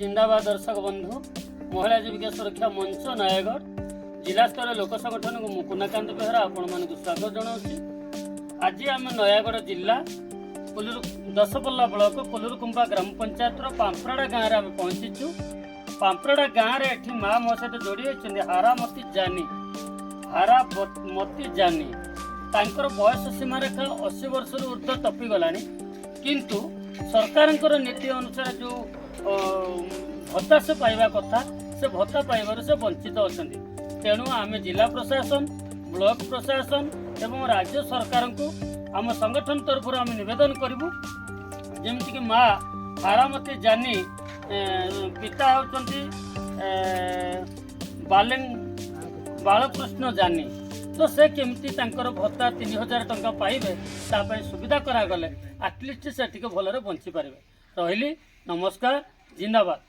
जिंदाबाद दर्शक बंधु महिला जीविका सुरक्षा मंच नयागढ़ जिला स्तर लोक संगठन को मुकुनाकांत बेहरा आपण मान स्वागत जनाऊँगी। आज आम नयागढ़ जिला दशपल्ला ब्लॉक कुलुरकुंपा ग्राम पंचायत पांपराड़ा गाँव में पहुंचीचु। पांपराड़ा गाँव में माँ मो सहित जोड़ी होती हारामती जानी तांकर बयस सीमा रेखा 80 वर्ष ऊर्ध्व टपी गला किंतु सरकार नीति अनुसार जो भत्ता से पाइबा कथा से भत्ता पाइबार से वंचित अच्छा। तेणु आम जिला प्रशासन ब्लॉक प्रशासन एवं राज्य सरकार को आम संगठन तरफ आम निवेदन करूँ जमीक माँ हारामती जानी पिता होती बालकृष्ण जानी तो से केमती भत्ता 3000 टंका पाइबे तापाई सुविधा करागले आटलिस्ट से भलरे बंची पारे। रही नमस्कार जिंदाबाद।